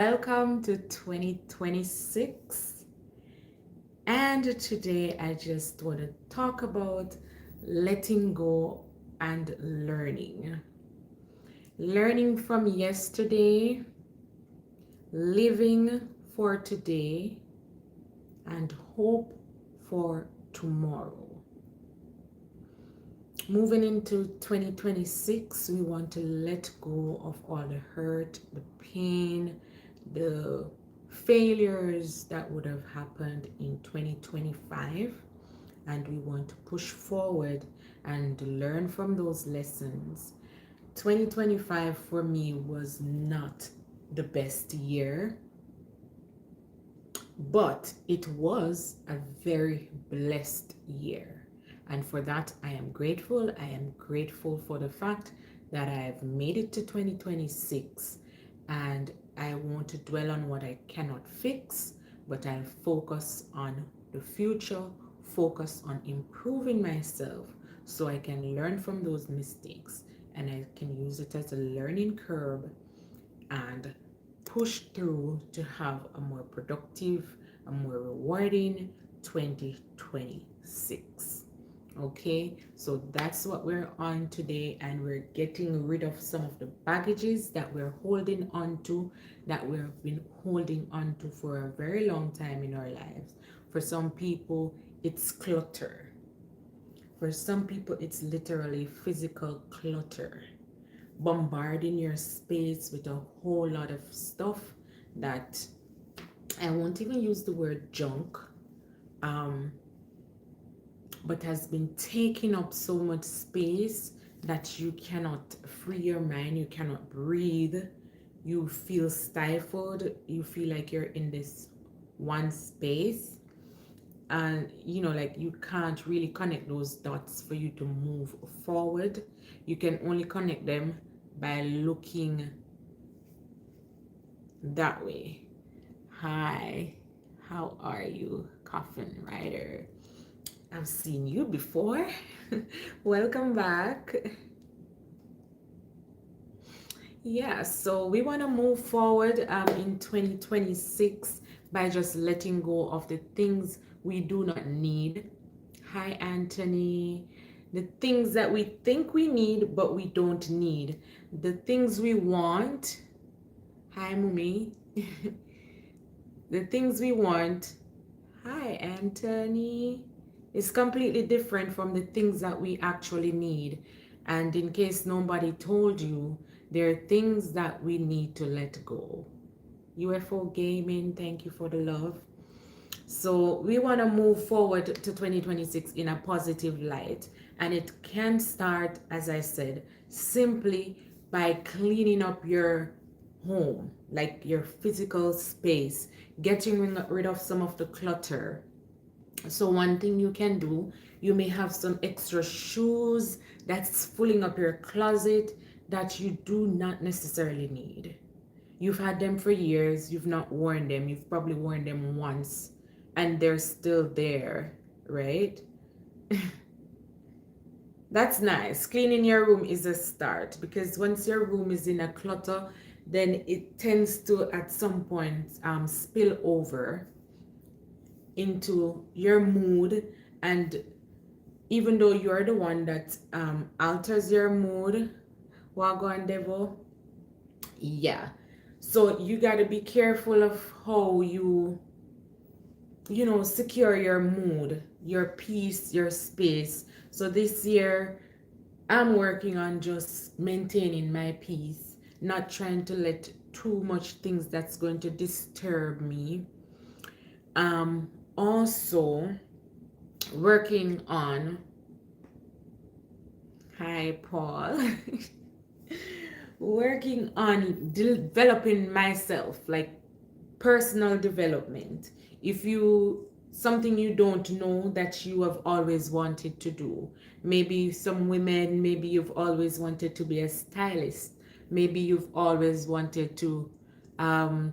Welcome to 2026. And today I just want to talk about letting go and learning. Learning from yesterday, living for today, and hope for tomorrow. Moving into 2026, we want to let go of all the hurt, the pain, the failures that would have happened in 2025, and we want to push forward and learn from those lessons. 2025 for me was not the best year, but it was a very blessed year. And for that, I am grateful. I am grateful for the fact that I have made it to 2026, and I want to dwell on what I cannot fix, but I'll focus on the future, focus on improving myself so I can learn from those mistakes and I can use it as a learning curve and push through to have a more productive, a more rewarding 2026. Okay, so that's what we're on today, and we're getting rid of some of the baggages that we're holding on to, that we've been holding on to for a very long time in our lives. For some people, it's clutter. For some people, it's literally physical clutter, bombarding your space with a whole lot of stuff that I won't even use the word junk, um, but has been taking up so much space that you cannot free your mind, you cannot breathe, you feel stifled, you feel like you're in this one space, and like you can't really connect those dots for you to move forward. You can only connect them by looking that way. Hi, how are you, Coffin Rider? I've seen you before. Welcome back. Yeah, so we want to move forward in 2026 by just letting go of the things we do not need. Hi, Anthony. The things that we think we need, but we don't need. The things we want. Hi, Mumi. The things we want. Hi, Anthony. Is completely different from the things that we actually need. And in case nobody told you, there are things that we need to let go. UFO Gaming, thank you for the love. So we want to move forward to 2026 in a positive light. And it can start, as I said, simply by cleaning up your home, like your physical space, getting rid of some of the clutter. So one thing you can do, you may have some extra shoes that's filling up your closet that you do not necessarily need. You've had them for years, you've not worn them, you've probably worn them once, and they're still there, right? That's nice. Cleaning your room is a start, because once your room is in a clutter, then it tends to at some point spill over into your mood. And even though you're the one that alters your mood, Wagwan Devil, yeah. So you got to be careful of how you secure your mood, your peace, your space. So this year, I'm working on just maintaining my peace, not trying to let too much things that's going to disturb me. Also working on, hi Paul, working on developing myself, like personal development. If you something you don't know that you have always wanted to do, maybe some women, maybe you've always wanted to be a stylist, maybe you've always wanted um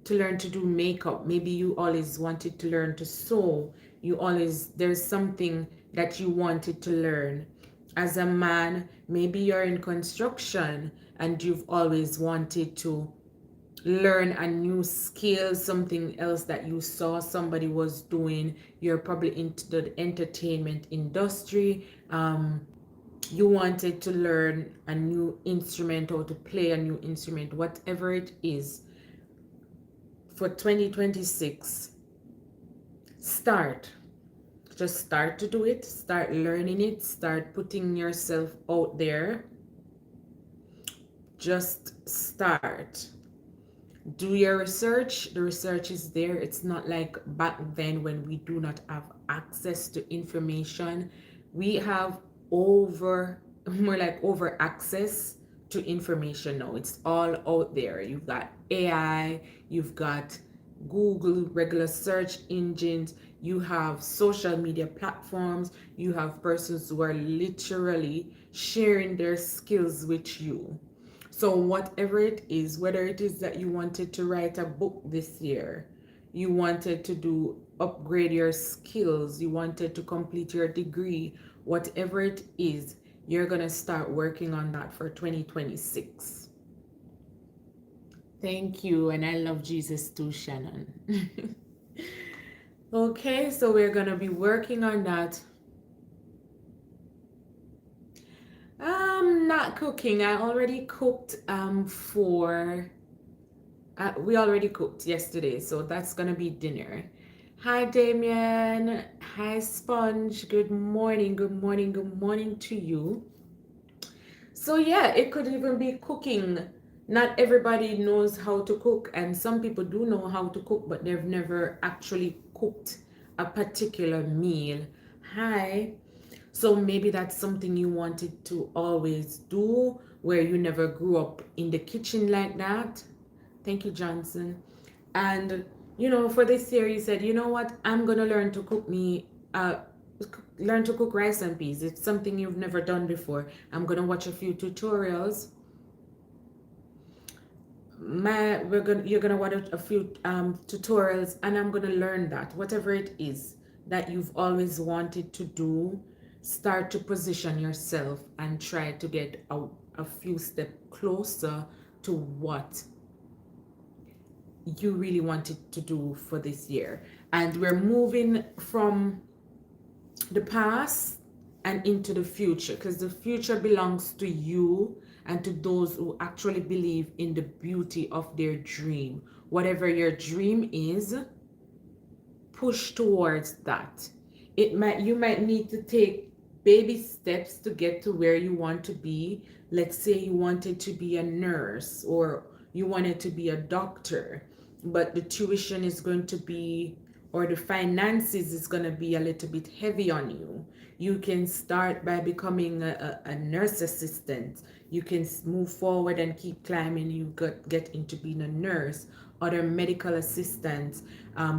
to learn to do makeup, maybe you always wanted to learn to sew, you always there's something that you wanted to learn. As a man, maybe you're in construction and you've always wanted to learn a new skill, something else that you saw somebody was doing. You're probably into the entertainment industry. You wanted to learn a new instrument or to play a new instrument, whatever it is. For 2026, start. Just start to do it, start learning it, start putting yourself out there. Just start. Do your research. The research is there. It's not like back then when we do not have access to information. We have over, more like over access to information now. It's all out there. You've got AI, you've got Google, regular search engines, you have social media platforms, you have persons who are literally sharing their skills with you. So, whatever it is, whether it is that you wanted to write a book this year, you wanted to do upgrade your skills, you wanted to complete your degree, whatever it is, you're going to start working on that for 2026. Thank you. And I love Jesus too, Shannon. Okay, so we're going to be working on that. Not cooking. I already cooked for we already cooked yesterday, so that's gonna be dinner. Hi, Damien. Hi, Sponge. Good morning. Good morning. Good morning to you. So, yeah, it could even be cooking. Not everybody knows how to cook, and some people do know how to cook, but they've never actually cooked a particular meal. Hi. So maybe that's something you wanted to always do, where you never grew up in the kitchen like that. Thank you, Johnson. And for this year, you said, you know what? I'm gonna learn to cook rice and peas. It's something you've never done before. I'm gonna watch a few tutorials. You're gonna watch a few tutorials, and I'm gonna learn that. Whatever it is that you've always wanted to do, start to position yourself and try to get a few steps closer to what you really wanted to do for this year. And we're moving from the past and into the future, because the future belongs to you and to those who actually believe in the beauty of their dream. Whatever your dream is, push towards that. You might need to take baby steps to get to where you want to be. Let's say you wanted to be a nurse or you wanted to be a doctor, but the tuition is going to be, or the finances is going to be a little bit heavy on you. You can start by becoming a nurse assistant. You can move forward and keep climbing. You get into being a nurse, other medical assistants,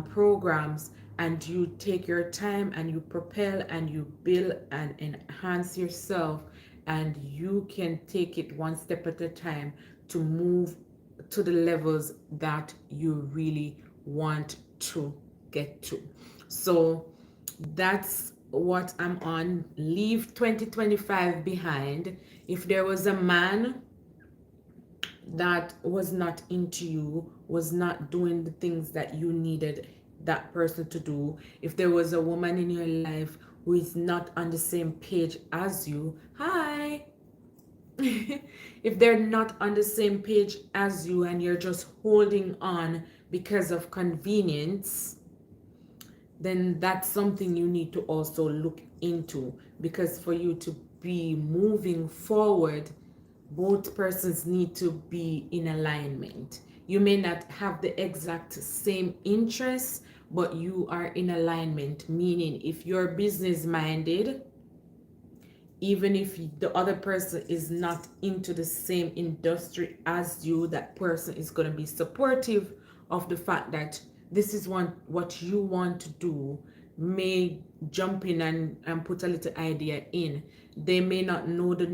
programs, and you take your time and you propel and you build and enhance yourself, and you can take it one step at a time to move to the levels that you really want to get to. So that's what I'm on. Leave 2025 behind. If there was a man that was not into you, was not doing the things that you needed that person to do, if there was a woman in your life who is not on the same page as you, hi. If they're not on the same page as you and you're just holding on because of convenience, then that's something you need to also look into, because for you to be moving forward, both persons need to be in alignment. You may not have the exact same interests, but you are in alignment, meaning if you're business minded, even if the other person is not into the same industry as you, that person is going to be supportive of the fact that this is what you want to do, may jump in and put a little idea in. They may not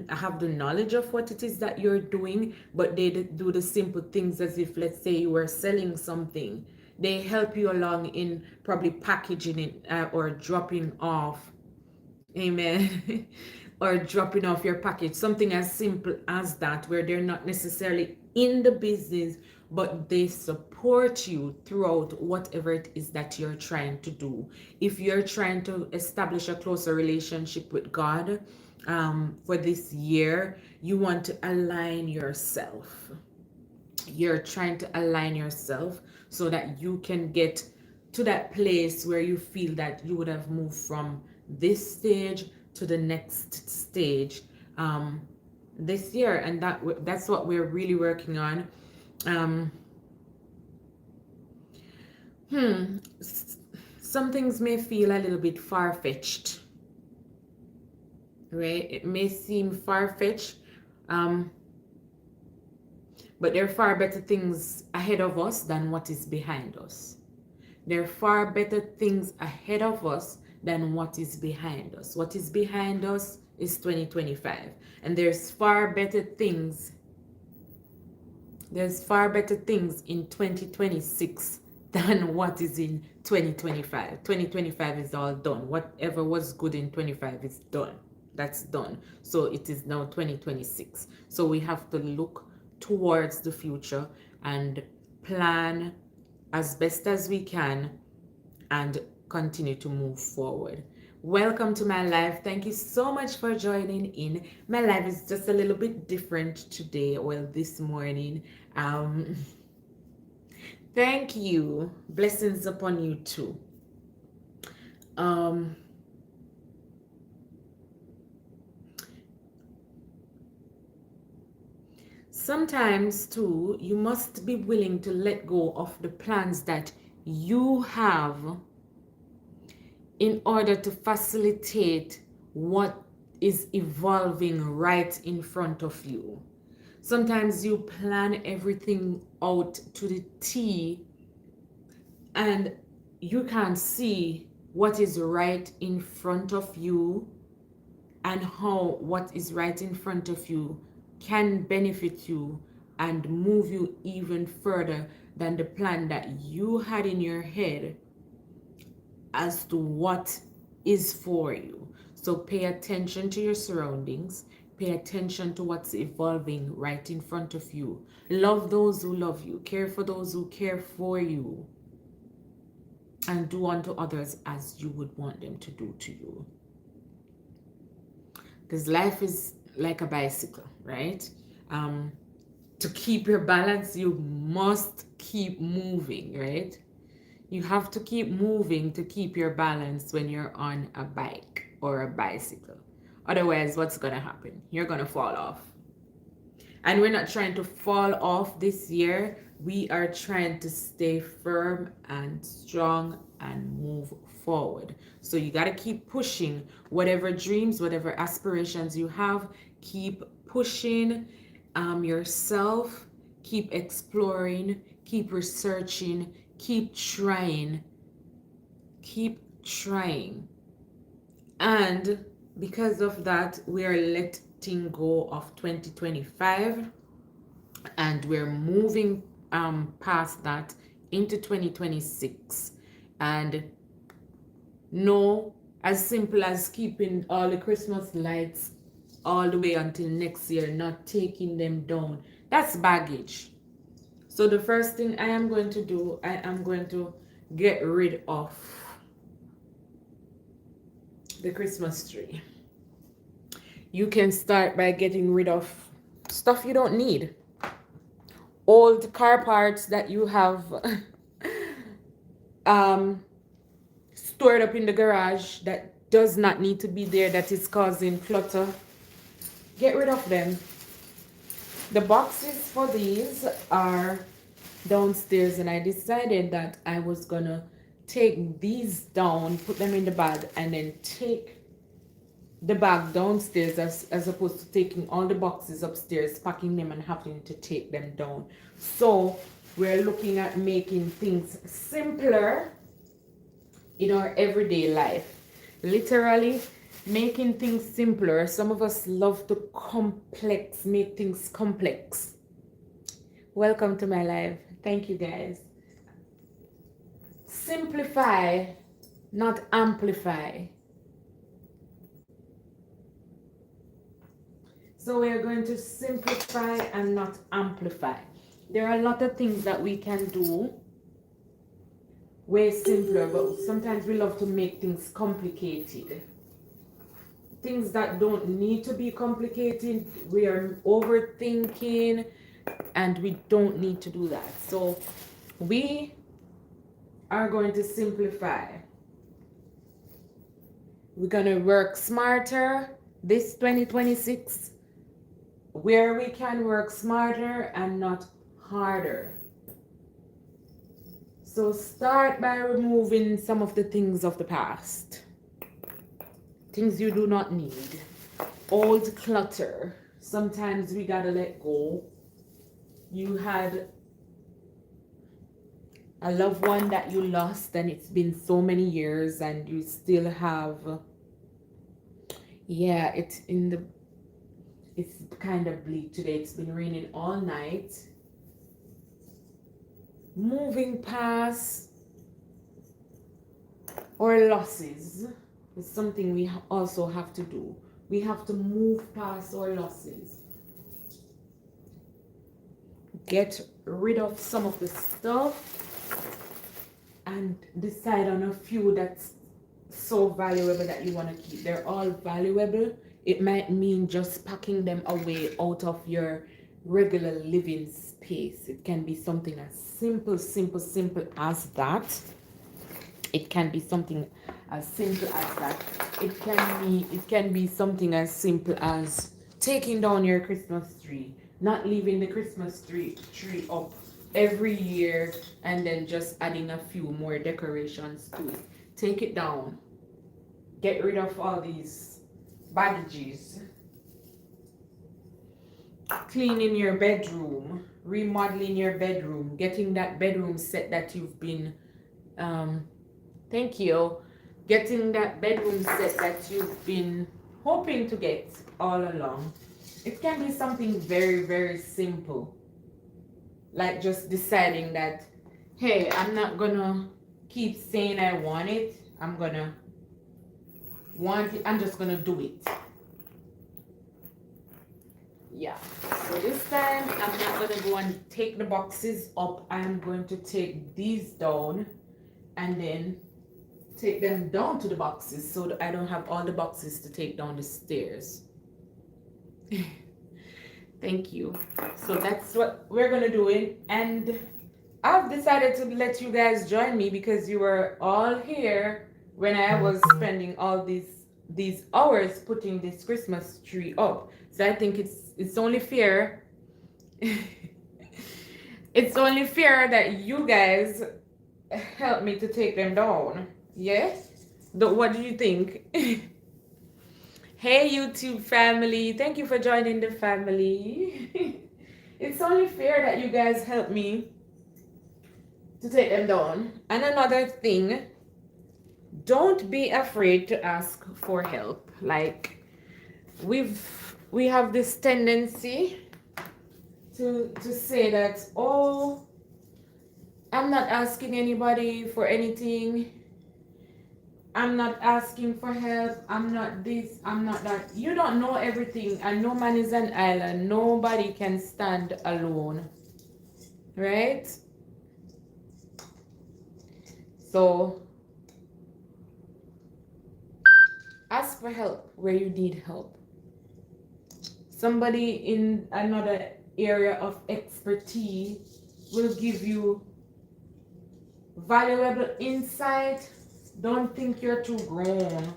have the knowledge of what it is that you're doing, but they do the simple things, as if, let's say, you were selling something. They help you along in probably packaging it, or dropping off. Amen. Or dropping off your package, something as simple as that, where they're not necessarily in the business, but they support you throughout whatever it is that you're trying to do. If you're trying to establish a closer relationship with God, for this year, you want to align yourself. You're trying to align yourself so that you can get to that place where you feel that you would have moved from this stage to the next stage, this year. And that's what we're really working on. um, some things may feel a little bit far-fetched, right? It may seem far-fetched, um, but there are far better things ahead of us than what is behind us. There are far better things ahead of us than what is behind us. What is behind us is 2025. And there's far better things in 2026 than what is in 2025. 2025 is all done. Whatever was good in 25 is done. That's done. So it is now 2026. So we have to look towards the future and plan as best as we can and continue to move forward. Welcome to my live. Thank you so much for joining in. My live is just a little bit different today, well, this morning. Thank you. Blessings upon you too. Sometimes too, you must be willing to let go of the plans that you have in order to facilitate what is evolving right in front of you. Sometimes you plan everything out to the T and you can't see what is right in front of you and how what is right in front of you can benefit you and move you even further than the plan that you had in your head as to what is for you. So pay attention to your surroundings. Pay attention to what's evolving right in front of you. Love those who love you. Care for those who care for you. And do unto others as you would want them to do to you. Because life is like a bicycle, right? To keep your balance, you must keep moving, right? You have to keep moving to keep your balance when you're on a bike or a bicycle. Otherwise, what's going to happen? You're going to fall off. And we're not trying to fall off this year. We are trying to stay firm and strong and move forward. So you got to keep pushing whatever dreams, whatever aspirations you have. Keep pushing yourself. Keep exploring. Keep researching. Keep trying. Keep trying. And because of that, we are letting go of 2025 and we're moving past that into 2026. And no, as simple as keeping all the Christmas lights all the way until next year, not taking them down. That's baggage. So the first thing I am going to do, I am going to get rid of the Christmas tree. You can start by getting rid of stuff you don't need. Old car parts that you have stored up in the garage that does not need to be there, that is causing clutter. Get rid of them. The boxes for these are downstairs, and I decided that I was gonna take these down, put them in the bag, and then take the bag downstairs as opposed to taking all the boxes upstairs, packing them and having to take them down. So we're looking at making things simpler in our everyday life. Literally making things simpler. Some of us love to make things complex. Welcome to my live. Thank you guys. Simplify, not amplify. So we are going to simplify and not amplify. There are a lot of things that we can do way simpler, but sometimes we love to make things complicated. Things that don't need to be complicated, we are overthinking, and we don't need to do that. So we are going to simplify. We're going to work smarter this 2026, where we can work smarter and not harder. So start by removing some of the things of the past. Things you do not need. Old clutter. Sometimes we gotta let go. You had a loved one that you lost and it's been so many years and you still have, yeah, it's kind of bleak today. It's been raining all night. Moving past or losses is something we also have to do. We have to move past our losses. Get rid of some of the stuff and decide on a few that's so valuable that you want to keep. They're all valuable. It might mean just packing them away out of your regular living space. It can be something as simple as that. It can be something as simple as that. It can be something as simple as taking down your Christmas tree, not leaving the Christmas tree up every year and then just adding a few more decorations to it. Take it down. Get rid of all these baggages. Cleaning your bedroom, remodeling your bedroom, getting that bedroom set that you've been thank you. Getting that bedroom set that you've been hoping to get all along. It can be something very simple. Like just deciding that, hey, I'm not gonna keep saying I want it. I'm gonna want it. I'm just gonna do it. Yeah. So this time I'm not gonna go and take the boxes up. I'm going to take these down and then take them down to the boxes so that I don't have all the boxes to take down the stairs. Thank you. So that's what we're gonna do it. And I've decided to let you guys join me because you were all here when I was spending all these hours putting this Christmas tree up. So I think it's only fair. It's only fair that you guys help me to take them down. Yes? What do you think? Hey YouTube family, thank you for joining the family. It's only fair that you guys help me to take them down. And another thing, don't be afraid to ask for help. Like we have this tendency to say that, oh, I'm not asking anybody for anything. I'm not asking for help. I'm not this. I'm not that. You don't know everything, and no man is an island. Nobody can stand alone. Right? So, ask for help where you need help. Somebody in another area of expertise will give you valuable insight. Don't think you're too grown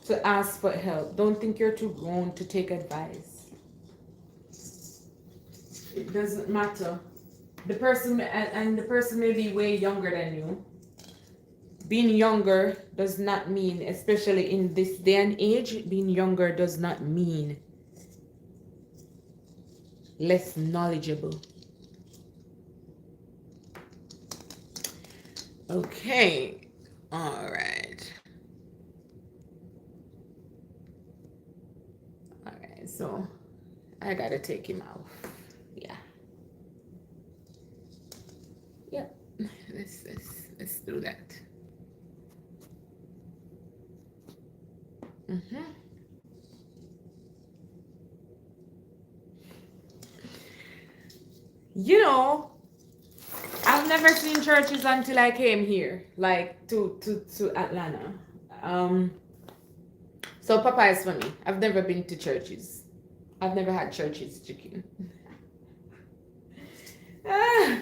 to ask for help. Don't think you're too grown to take advice. It doesn't matter. The person may be way younger than you. Being younger does not mean, especially in this day and age, being younger does not mean less knowledgeable. Okay. All right. All right. So I gotta take him out. Yeah. Yeah. Let's do that. You know, I've never seen churches until I came here, like to Atlanta. Um, so Popeyes for me. I've never been to churches. I've never had churches chicken. Ah,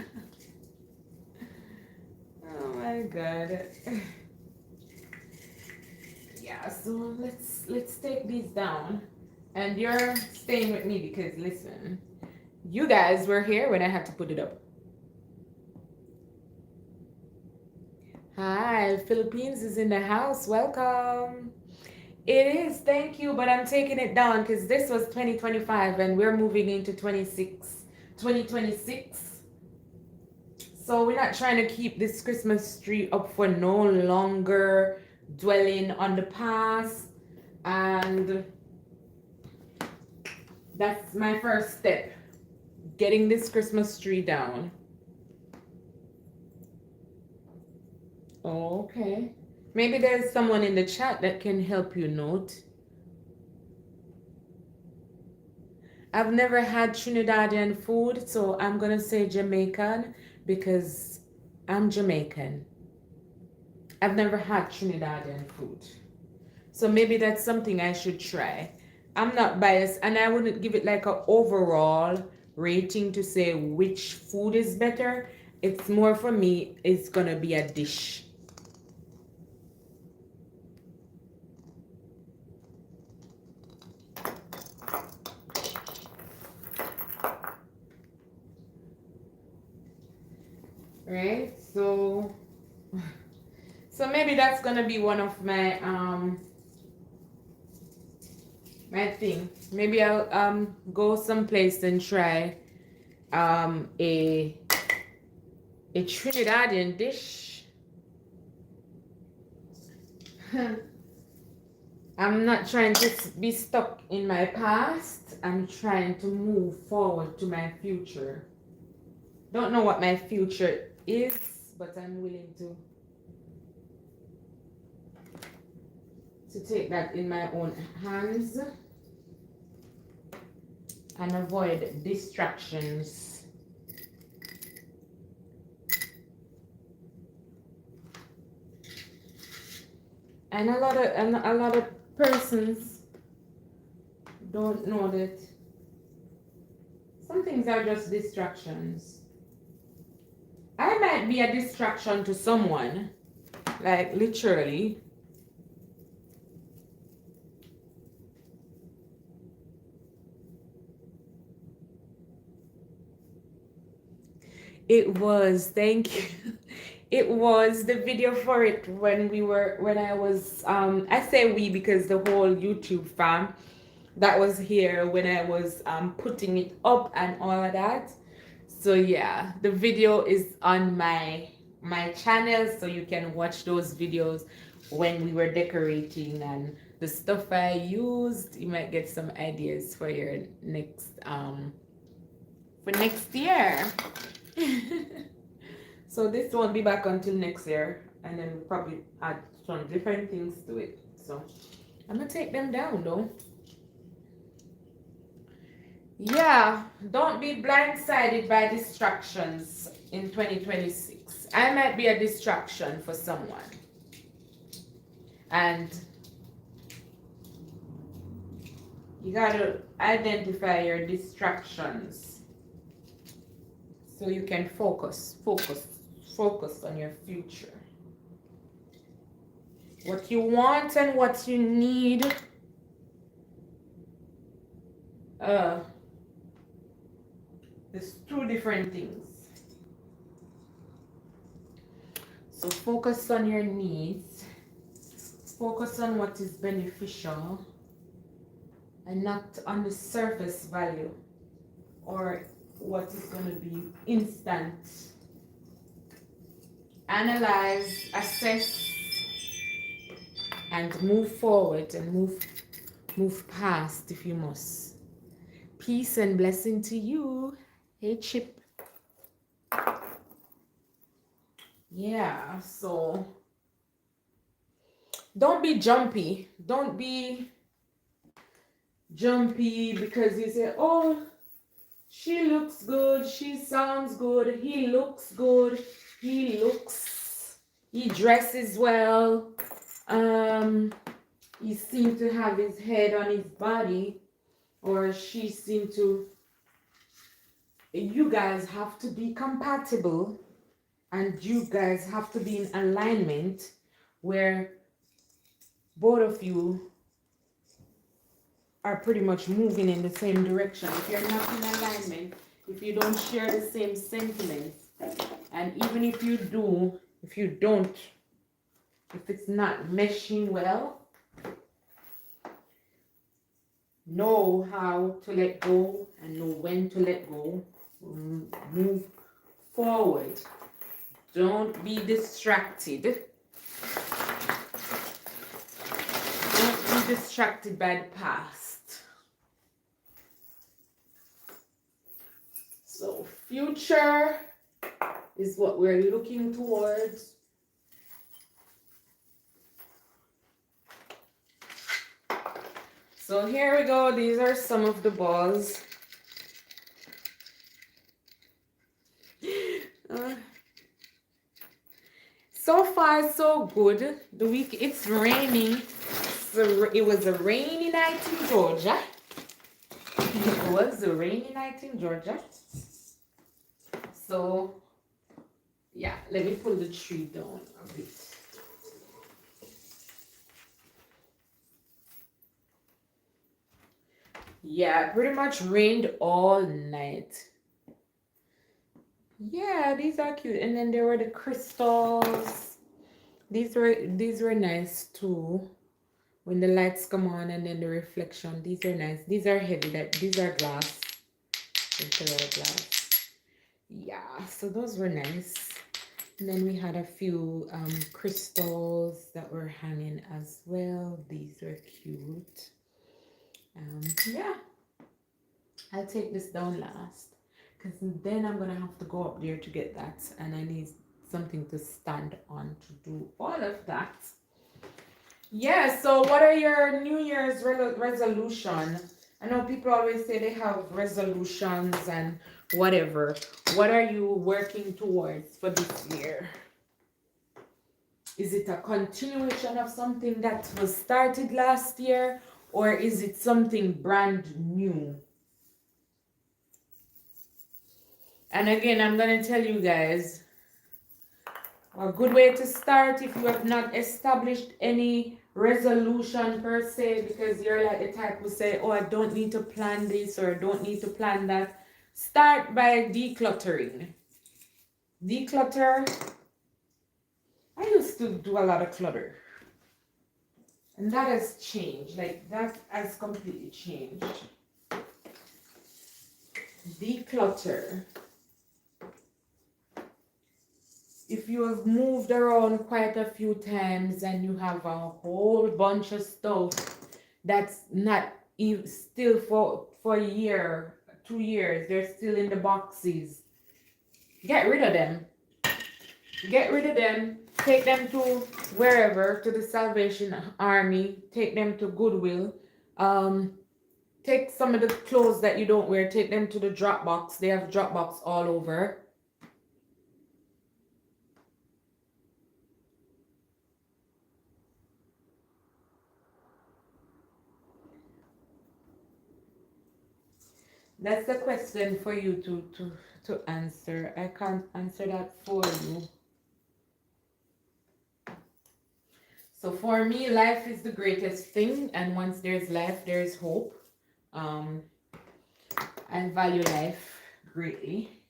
oh my god. Yeah, so let's take these down. And you're staying with me because listen, you guys were here when I had to put it up. Hi, Philippines is in the house. Welcome. It is, thank you, but I'm taking it down because this was 2025 and we're moving into 2026. So we're not trying to keep this Christmas tree up for no longer, dwelling on the past. And that's my first step, getting this Christmas tree down. Okay. Maybe there's someone in the chat that can help you note. I've never had Trinidadian food, so I'm gonna say Jamaican because I'm Jamaican. I've never had Trinidadian food. So maybe that's something I should try. I'm not biased and I wouldn't give it like a overall rating to say which food is better. It's more for me, it's gonna be a dish. Right? So maybe that's gonna be one of my my thing. Maybe I'll go someplace and try a Trinidadian dish. I'm not trying to be stuck in my past. I'm trying to move forward to my future. Don't know what my future is, but I'm willing to take that in my own hands and avoid distractions. And a lot of persons don't know that some things are just distractions. I might be a distraction to someone, like literally. It was, thank you. It was the video for it when I was I say we because the whole YouTube fam that was here when I was putting it up and all of that. So yeah, the video is on my channel, so you can watch those videos when we were decorating and the stuff I used. You might get some ideas for your next for next year. So this won't be back until next year, and then we'll probably add some different things to it. So I'm gonna take them down though. Yeah, don't be blindsided by distractions in 2026. I might be a distraction for someone. And you gotta identify your distractions so you can focus on your future. What you want and what you need. There's two different things. So focus on your needs. Focus on what is beneficial and not on the surface value or what is going to be instant. Analyze, assess, and move forward and move past if you must. Peace and blessing to you. Hey Chip. Yeah, so don't be jumpy. Don't be jumpy because you say, oh, She looks good. She sounds good. He looks good. He dresses well. He seemed to have his head on his body, or she seemed to. You guys have to be compatible, and you guys have to be in alignment where both of you are pretty much moving in the same direction. If you're not in alignment, if you don't share the same sentiments, and even if you do, if you don't, if it's not meshing well, know how to let go and know when to let go. Move forward. Don't be distracted. Don't be distracted by the past. So future is what we're looking towards. So here we go. These are some of the balls. So far, so good. The week, it's raining. So it was a rainy night in Georgia. It was a rainy night in Georgia. So, yeah, let me pull the tree down a bit. Yeah, pretty much rained all night. Yeah, these are cute. And then there were the crystals. These were nice too. When the lights come on and then the reflection, these are nice. These are heavy. These are glass. Glass. Yeah, so those were nice. And then we had a few crystals that were hanging as well. These were cute. Yeah, I'll take this down last because then I'm gonna have to go up there to get that, and I need something to stand on to do all of that. Yeah, so what are your New Year's resolution? I know people always say they have resolutions and whatever. What are you working towards for this year? Is it a continuation of something that was started last year, or is it something brand new? And again, I'm going to tell you guys, a good way to start if you have not established any resolution per se, because you're like the type who say, oh, I don't need to plan this or I don't need to plan that. Start by decluttering. Declutter. I used to do a lot of clutter. And that has changed. Like, that has completely changed. Declutter. If you have moved around quite a few times and you have a whole bunch of stuff that's not even still for a year, 2 years, they're still in the boxes, get rid of them. Get rid of them. Take them to wherever, to the Salvation Army. Take them to Goodwill. Take some of the clothes that you don't wear. Take them to the drop box. They have drop box all over. That's the question for you to answer. I can't answer that for you. So for me, life is the greatest thing, and once there's life, there's hope. I value life greatly.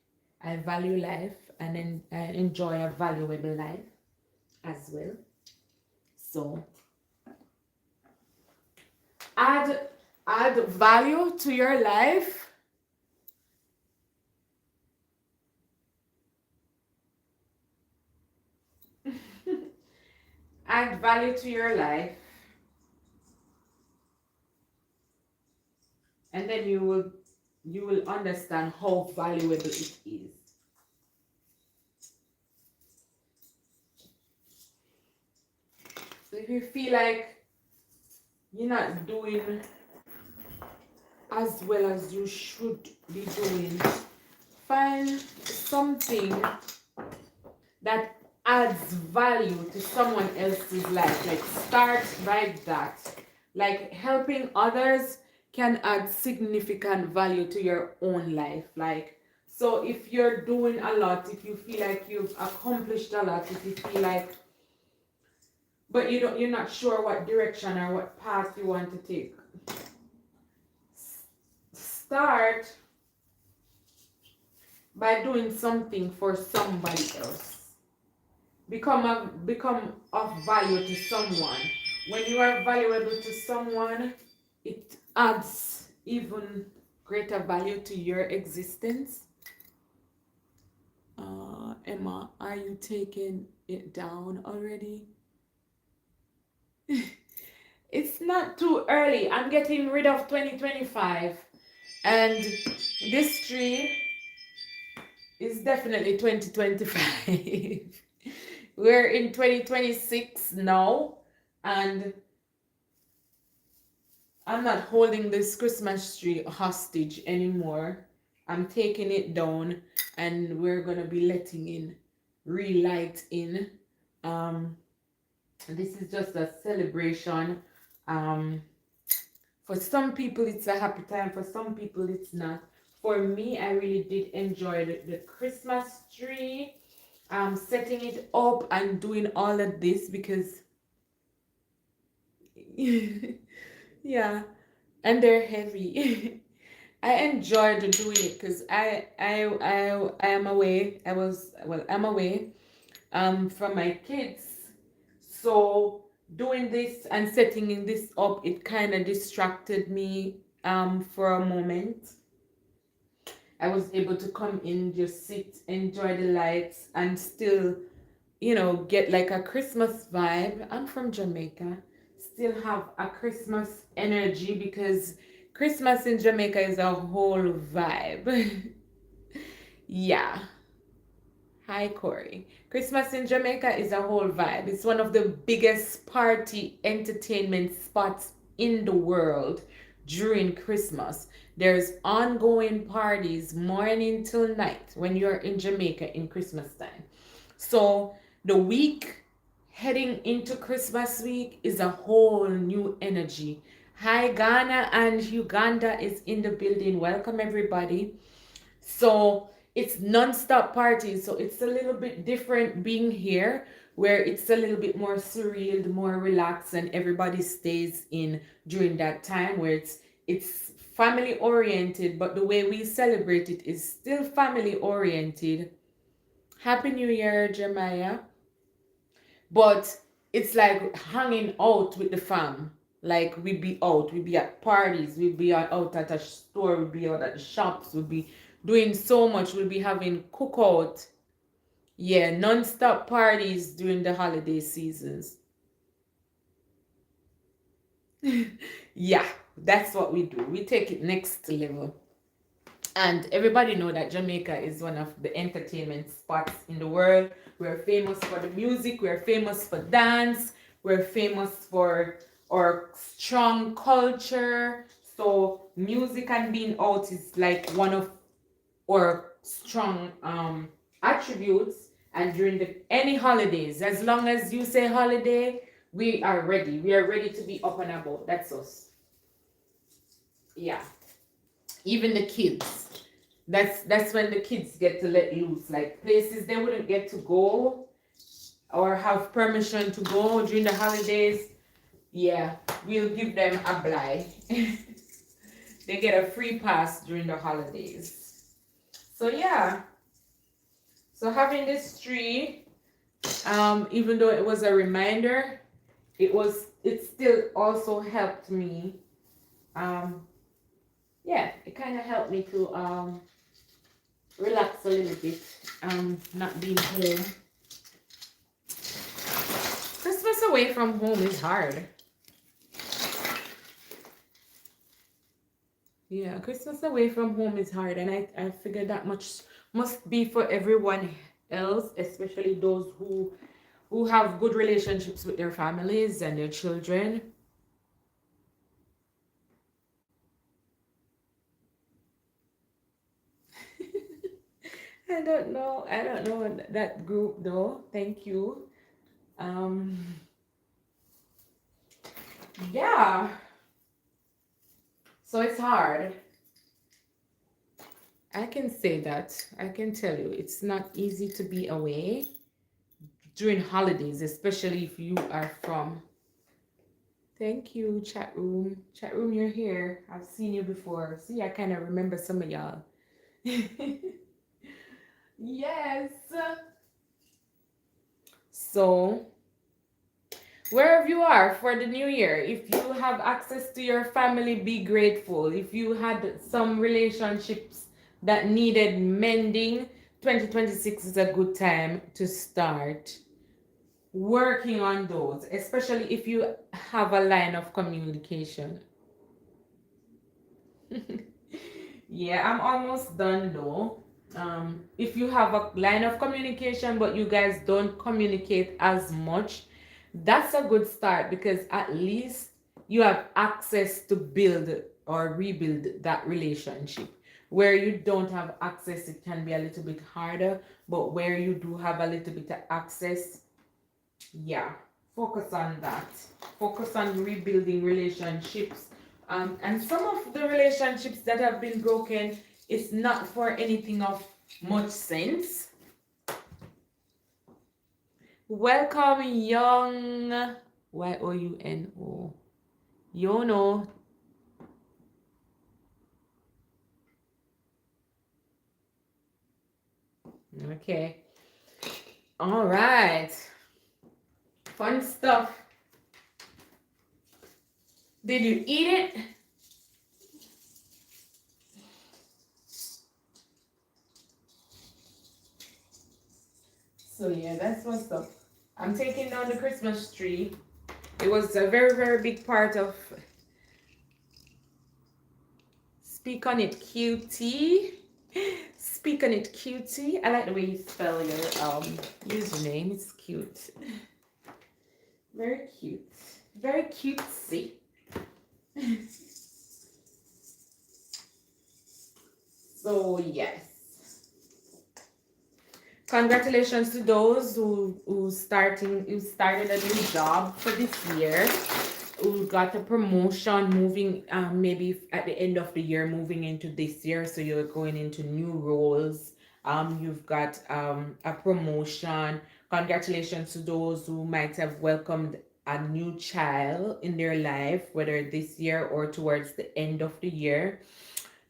I value life, and then I enjoy a valuable life as well. So add value to your life. Add value to your life, and then you will understand how valuable it is. So if you feel like you're not doing as well as you should be doing. Find something that adds value to someone else's life. Like start by that. Like helping others can add significant value to your own life. Like, so if you're doing a lot, if you feel like you've accomplished a lot, if you feel like, but you're not sure what direction or what path you want to take, start by doing something for somebody else. Become of value to someone. When you are valuable to someone, it adds even greater value to your existence. Emma, are you taking it down already? It's not too early. I'm getting rid of 2025, and this tree is definitely 2025. We're in 2026 now, and I'm not holding this Christmas tree hostage anymore. I'm taking it down, and we're gonna be letting in real light in. Um, this is just a celebration. Um, for some people, it's a happy time. For some people, it's not. For me, I really did enjoy the Christmas tree, setting it up and doing all of this because, yeah, and they're heavy. I enjoyed doing it because I am away. I'm away from my kids. So doing this and setting this up, it kind of distracted me for a moment. I was able to come in, just sit, enjoy the lights, and still, get like a Christmas vibe. I'm from Jamaica. Still have a Christmas energy because Christmas in Jamaica is a whole vibe. Yeah. Hi, Corey. Christmas in Jamaica is a whole vibe. It's one of the biggest party entertainment spots in the world during Christmas. There's ongoing parties morning till night when you're in Jamaica in Christmas time. So the week heading into Christmas week is a whole new energy. Hi, Ghana and Uganda is in the building. Welcome, everybody. So it's non-stop parties. So it's a little bit different being here, where it's a little bit more surreal, more relaxed, and everybody stays in during that time where it's family oriented, but the way we celebrate it is still family oriented. Happy New Year, Jeremiah. But it's like hanging out with the fam. Like we be at parties, we be out at a store, we be out at the shops, we be doing so much, we'll be having cookout. Yeah, non-stop parties during the holiday seasons. Yeah, that's what we do. We take it next level. And everybody know that Jamaica is one of the entertainment spots in the world. We're famous for the music, we're famous for dance, we're famous for our strong culture. So music and being out is like one of our strong attributes. And during the any holidays, as long as you say holiday, we are ready. We are ready to be up and about. That's us. Yeah. Even the kids. That's when the kids get to let loose. Like places they wouldn't get to go or have permission to go during the holidays. Yeah, we'll give them a blight. They get a free pass during the holidays. So yeah. So having this tree, even though it was a reminder, it still also helped me. Yeah, it kind of helped me to relax a little bit, not being home. Christmas away from home is hard. Yeah, Christmas away from home is hard, and I figured that much must be for everyone else, especially those who have good relationships with their families and their children. I don't know that group though. Thank you. Um, yeah. So it's hard. I can say that. I can tell you, it's not easy to be away during holidays, especially if you are from. Thank you, chat room. Chat room, you're here. I've seen you before. See, I kind of remember some of y'all. Yes. So, wherever you are for the new year, if you have access to your family, be grateful. If you had some relationships that needed mending, 2026 is a good time to start working on those, especially if you have a line of communication. Yeah, I'm almost done though. If you have a line of communication but you guys don't communicate as much, that's a good start because at least you have access to build or rebuild that relationship. Where you don't have access, it can be a little bit harder, but where you do have a little bit of access, yeah, focus on that. Focus on rebuilding relationships. And some of the relationships that have been broken, it's not for anything of much sense. Welcome, Young. Youno. Yono. Okay. All right. Fun stuff. Did you eat it? So yeah, that's what's up. I'm taking down the Christmas tree. It was a very, very big part of Speak on it, cutie. Speak on it, cutie. I like the way you spell your username. It's cute. Very cute. Very cutesy. So yes. Congratulations to those who started a new job for this year. Who got a promotion moving maybe at the end of the year moving into this year, so you're going into new roles. You've got a promotion. Congratulations to those who might have welcomed a new child in their life, whether this year or towards the end of the year.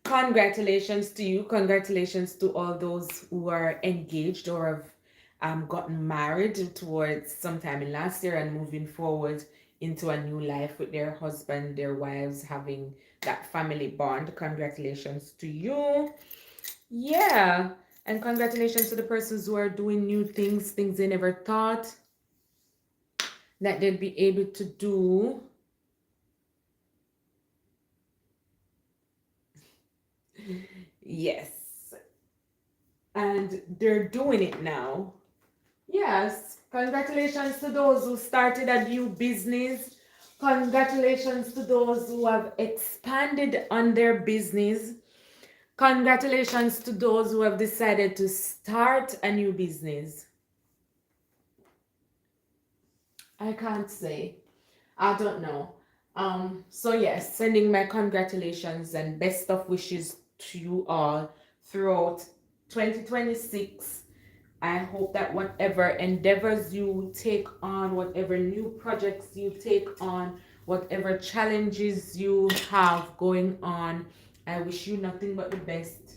Congratulations to you. Congratulations to all those who are engaged or have gotten married towards sometime in last year and moving forward into a new life with their husband, their wives, having that family bond. Congratulations to you. Yeah. And congratulations to the persons who are doing new things, things they never thought that they'd be able to do. Yes. And they're doing it now. Yes, congratulations to those who started a new business. Congratulations to those who have expanded on their business. Congratulations to those who have decided to start a new business. I can't say. I don't know. So yes, sending my congratulations and best of wishes to you all throughout 2026. I hope that whatever endeavors you take on, whatever new projects you take on, whatever challenges you have going on, I wish you nothing but the best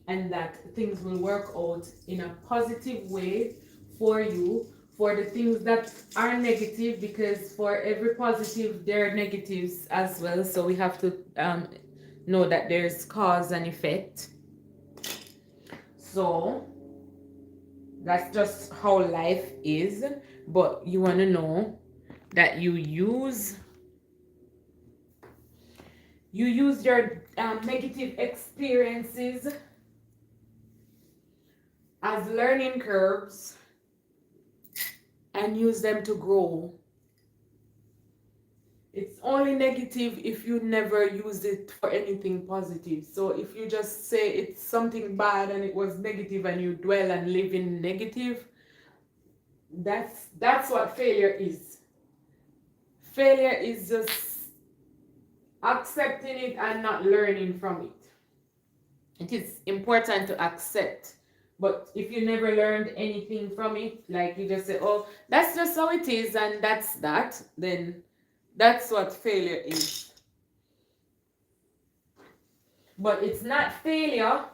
and that things will work out in a positive way for you. For the things that are negative, because for every positive there are negatives as well, so we have to know that there's cause and effect. So that's just how life is. But you want to know that you use your negative experiences as learning curves and use them to grow. It's only negative if you never use it for anything positive. So if you just say it's something bad and it was negative and you dwell and live in negative, that's what failure is. Failure is just accepting it and not learning from it. It is important to accept. But if you never learned anything from it, like you just say, oh, that's just how it is and that's that, then that's what failure is. But it's not failure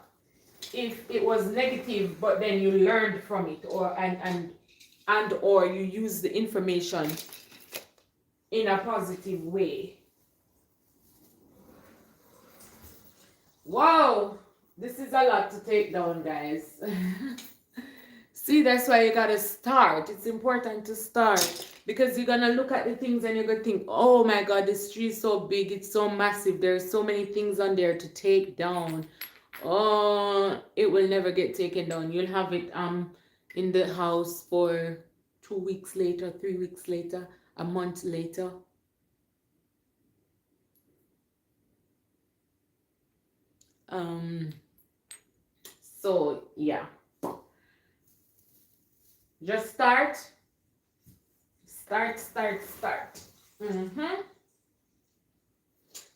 if it was negative, but then you learned from it, or and or you use the information in a positive way. Wow, this is a lot to take down, guys. See, that's why you gotta start. It's important to start because you're gonna look at the things and you're gonna think, oh my god, this tree is so big, it's so massive, there's so many things on there to take down. Oh, it will never get taken down. You'll have it in the house for 2 weeks later, 3 weeks later, a month later. Um, so yeah. Just start. Start.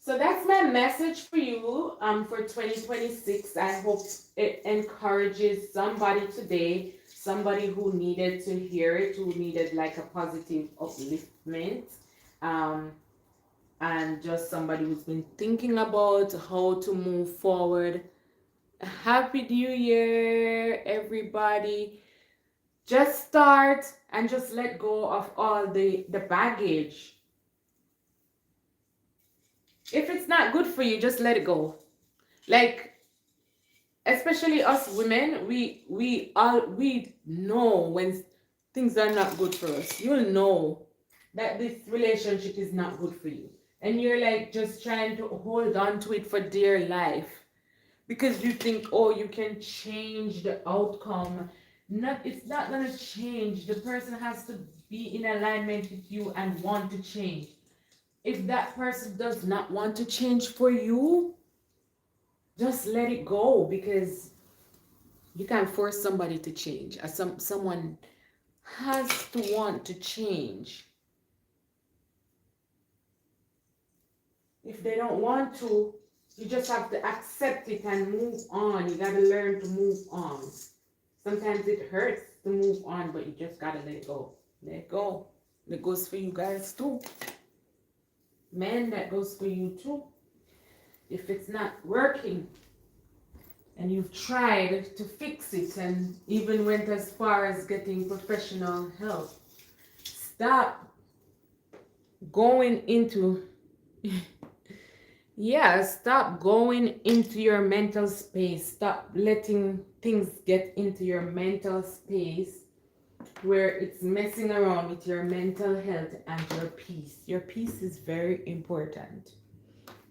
So that's my message for you for 2026. I hope it encourages somebody today, somebody who needed to hear it, who needed like a positive upliftment, and just somebody who's been thinking about how to move forward. Happy New Year, everybody. Just start and just let go of all the baggage. If it's not good for you, just let it go. Like, especially us women, we know when things are not good for us. You'll know that this relationship is not good for you, and you're like just trying to hold on to it for dear life because you think, oh, you can change the outcome. Not, it's not gonna change. The person has to be in alignment with you and want to change. If that person does not want to change for you, just let it go, because you can't force somebody to change. Someone has to want to change. If they don't want to, you just have to accept it and move on. You gotta learn to move on. Sometimes it hurts to move on, but you just gotta let it go. Let it go. That goes for you guys too. Men, that goes for you too. If it's not working and you've tried to fix it and even went as far as getting professional help, stop going into stop going into your mental space. Stop letting things get into your mental space where it's messing around with your mental health and your peace. Your peace is very important.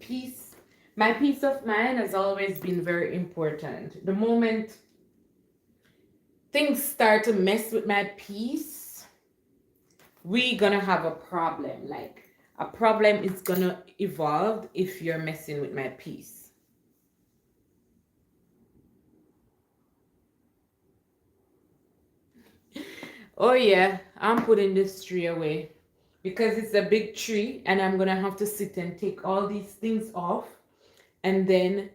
Peace, my peace of mind has always been very important. The moment things start to mess with my peace, we're gonna have a problem. Like, a problem is gonna evolve if you're messing with my peace. Oh yeah, I'm putting this tree away because it's a big tree and I'm gonna have to sit and take all these things off, and then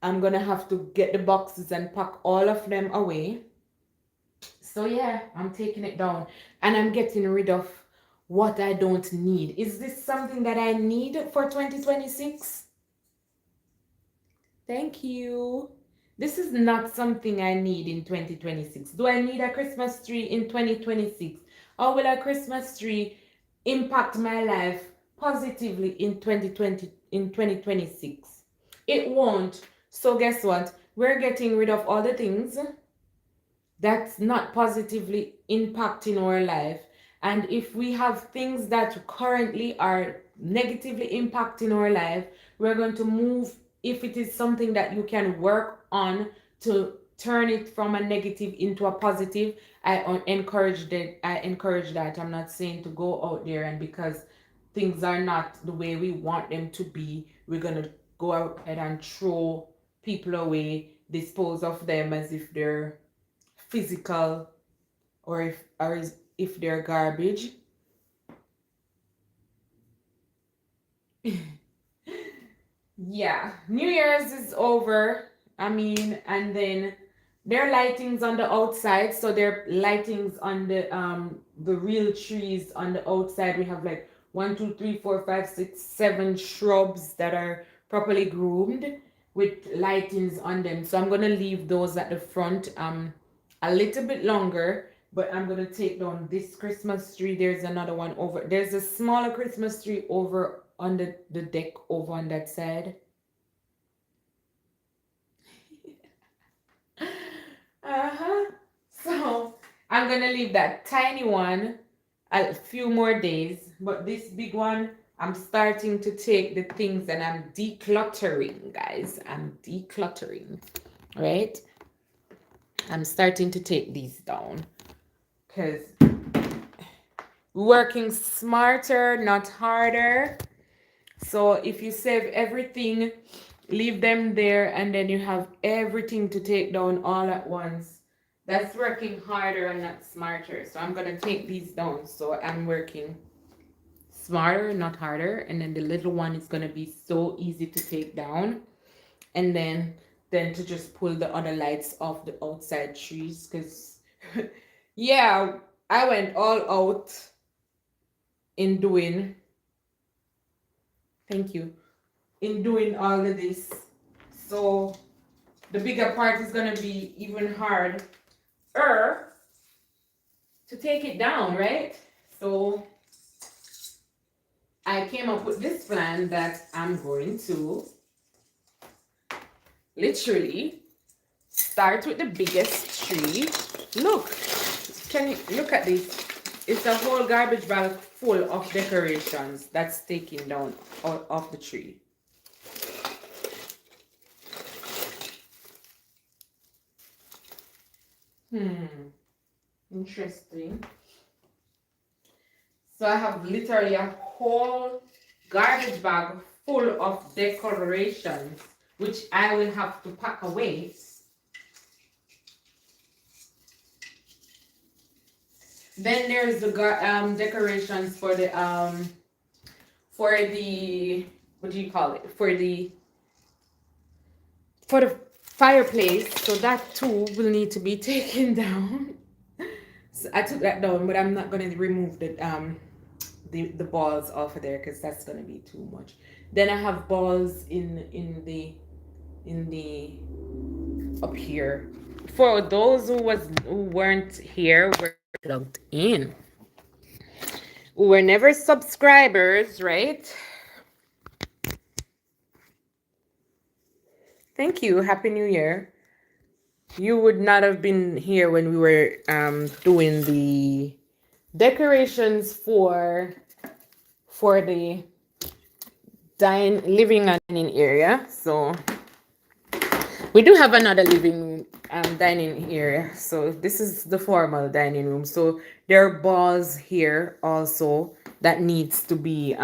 I'm gonna have to get the boxes and pack all of them away. So yeah, I'm taking it down and I'm getting rid of what I don't need. Is this something that I need for 2026? Thank you. This is not something I need in 2026. Do I need a Christmas tree in 2026? Or will a Christmas tree impact my life positively in 2026? It won't. So guess what? We're getting rid of all the things that's not positively impacting our life. And if we have things that currently are negatively impacting our life, we're going to move. If it is something that you can work on to turn it from a negative into a positive, I encourage that. I'm not saying to go out there and because things are not the way we want them to be, we're gonna go ahead and throw people away, dispose of them as if they're physical, or if they're garbage. Yeah, New Year's is over. I mean, and then there are lightings on the outside, so there are lightings on the real trees on the outside. We have like 1, 2, 3, 4, 5, 6, 7 shrubs that are properly groomed with lightings on them. So I'm gonna leave those at the front a little bit longer, but I'm gonna take down this Christmas tree. There's another one over. There's a smaller Christmas tree over on the deck over on that side. Uh-huh. So I'm gonna leave that tiny one a few more days, but this big one, I'm starting to take the things and I'm decluttering, guys. I'm decluttering, right? I'm starting to take these down because working smarter, not harder. So if you save everything, leave them there, and then you have everything to take down all at once. That's working harder and not smarter. So I'm gonna take these down. So I'm working smarter, not harder. And then the little one is gonna be so easy to take down. And then to just pull the other lights off the outside trees. Cause yeah, I went all out in doing, thank you, in doing all of this. So the bigger part is gonna be even harder to take it down, right? So I came up with this plan that I'm going to literally start with the biggest tree. Look, can you look at this? It's a whole garbage bag full of decorations that's taken down off the tree. Interesting. So I have literally a whole garbage bag full of decorations, which I will have to pack away. Then there's the decorations for the what do you call it? For the fireplace. So that too will need to be taken down. So I took that down, but I'm not gonna remove the balls off of there because that's gonna be too much. Then I have balls in the up here. For those who weren't here, were plugged in. Who were never subscribers, right? Thank you. Happy New Year. You would not have been here when we were doing the decorations for the living and dining area. So we do have another living dining area. So this is the formal dining room. So there are balls here also that needs to be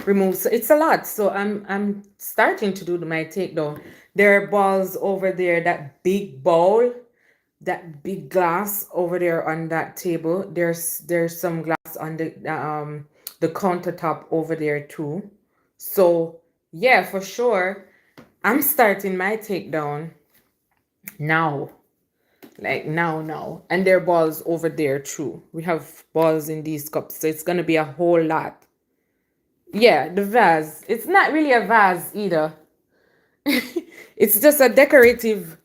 removed. So it's a lot. So I'm starting to do my takedown. There are balls over there, that big bowl, that big glass over there on that table. There's some glass on the countertop over there too. So yeah, for sure. I'm starting my takedown now. Like now. And there are balls over there too. We have balls in these cups. So it's gonna be a whole lot. Yeah, the vase. It's not really a vase either. It's just a decorative,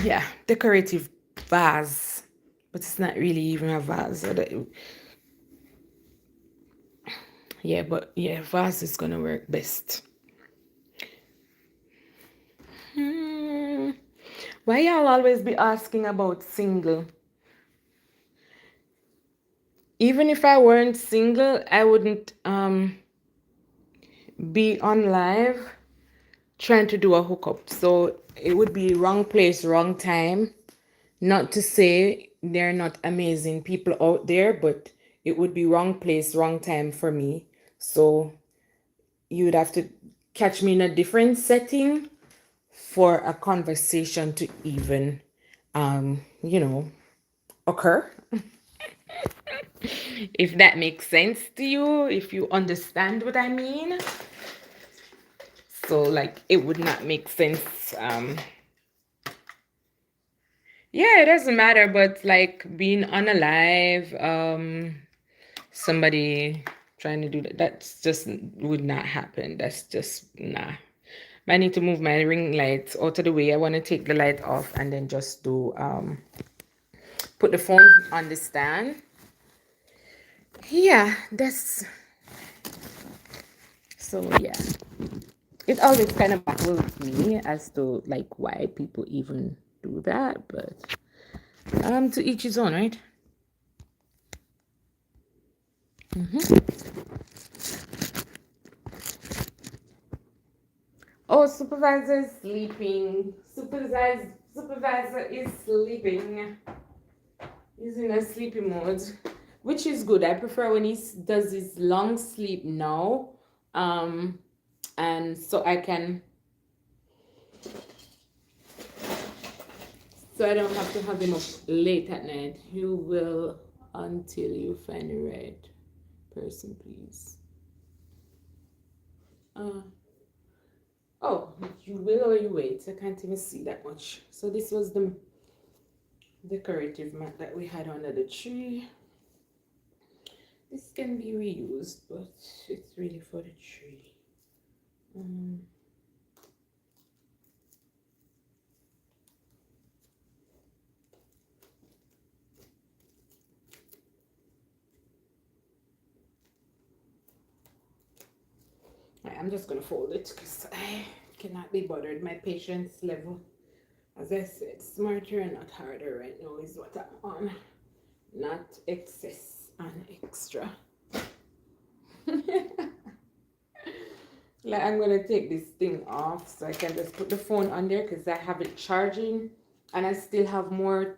yeah, decorative vase. But it's not really even a vase. Yeah, but yeah, vase is gonna work best. Why y'all always be asking about single? Even if I weren't single, I wouldn't be on live trying to do a hookup. So it would be wrong place, wrong time. Not to say there are not amazing people out there, but it would be wrong place, wrong time for me. So you would have to catch me in a different setting for a conversation to even, occur. If that makes sense to you, if you understand what I mean. So like it would not make sense. Yeah, it doesn't matter, but like being on a live, somebody trying to do that, that's just would not happen. That's just nah. I need to move my ring light out of the way. I want to take the light off and then just do put the phone on the stand. Yeah, that's so yeah. It always kind of baffles me as to like why people even do that, but to each his own, right? Oh, supervisor is sleeping. Supervisor is sleeping. He's in a sleepy mode, which is good. I prefer when he does his long sleep now, and so I can, so I don't have to have him up late at night. You will until you find the right person, please. Oh, you will or you wait. I can't even see that much. So this was the decorative mat that we had under the tree. This can be reused, but it's really for the tree. I'm just gonna fold it because I cannot be bothered. My patience level, as I said, smarter and not harder right now is what I'm on. Not excess and extra. Like I'm gonna take this thing off so I can just put the phone on there because I have it charging and I still have more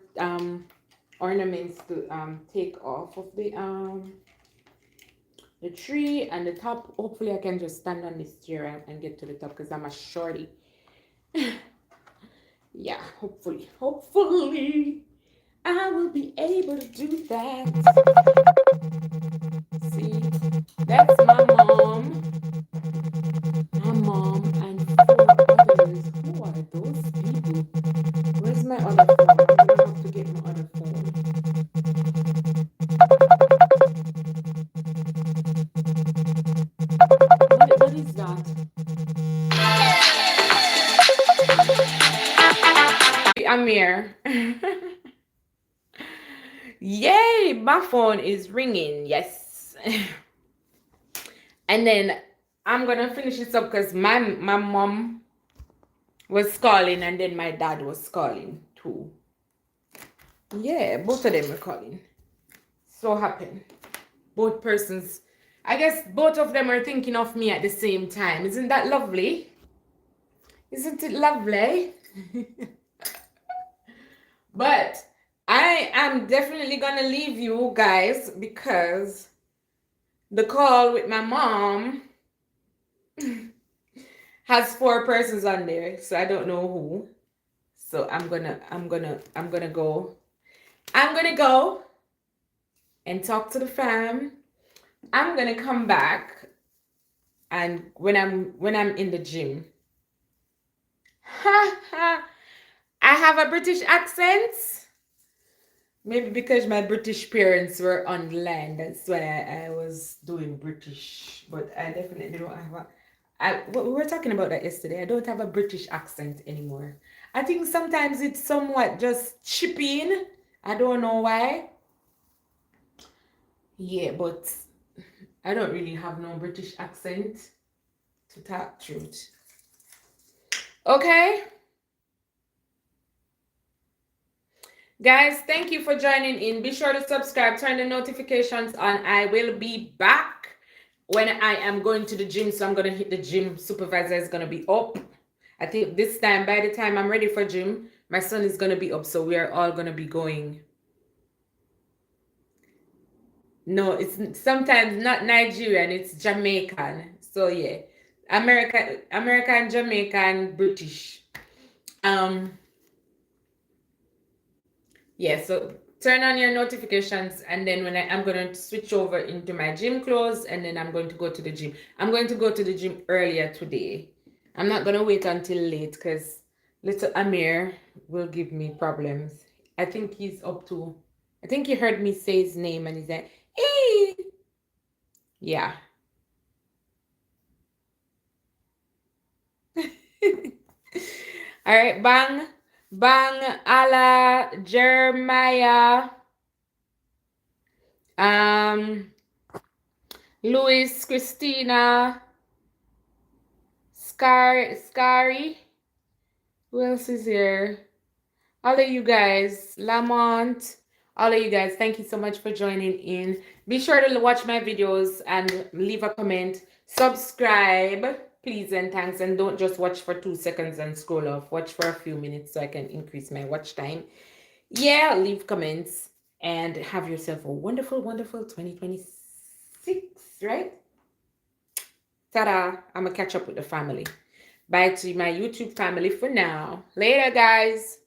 ornaments to take off of the tree and the top. Hopefully I can just stand on this chair and get to the top because I'm a shorty. Yeah, hopefully I will be able to do that. See, that's my mom and four others. Who are those people? Where's my other phone? I'm gonna have to get my other phone. What is that? Amir. Yay, my phone is ringing. Yes. And then I'm gonna finish this up because my mom was calling and then my dad was calling too. Yeah, both of them were calling. So happened. Both persons, I guess both of them are thinking of me at the same time. Isn't that lovely? Isn't it lovely? But I am definitely gonna leave you guys because the call with my mom has 4 persons on there, so I don't know who. So I'm gonna go. I'm gonna go and talk to the fam. I'm gonna come back, and when I'm in the gym, ha ha, I have a British accent. Maybe because my British parents were on the land, that's why I was doing British. But I definitely don't have we were talking about that yesterday. I don't have a British accent anymore. I think sometimes it's somewhat just chipping. I don't know why. Yeah, but I don't really have no British accent to talk truth. Okay? Guys, thank you for joining in. Be sure to subscribe, turn the notifications on. I will be back when I am going to the gym. So I'm going to hit the gym. Supervisor is going to be up. I think this time, by the time I'm ready for gym, my son is going to be up. So we are all going to be going. No, it's sometimes not Nigerian, it's Jamaican. So yeah. American, Jamaican, British. Um, yeah, so turn on your notifications, and then I'm going to switch over into my gym clothes, and then I'm going to go to the gym. I'm going to go to the gym earlier today. I'm not going to wait until late because little Amir will give me problems. I think he's up to, I think he heard me say his name and he's like, hey, yeah. All right, bang, bang, Allah, Jeremiah, um, Louis, Christina, Scary. Who else is here? All of you guys, Lamont, all of you guys, thank you so much for joining in. Be sure to watch my videos and leave a comment. Subscribe, please and thanks. And don't just watch for 2 seconds and scroll off. Watch for a few minutes so I can increase my watch time. Yeah, leave comments and have yourself a wonderful, wonderful 2026, right? Ta-da! I'm gonna catch up with the family. Bye to my YouTube family for now. Later, guys.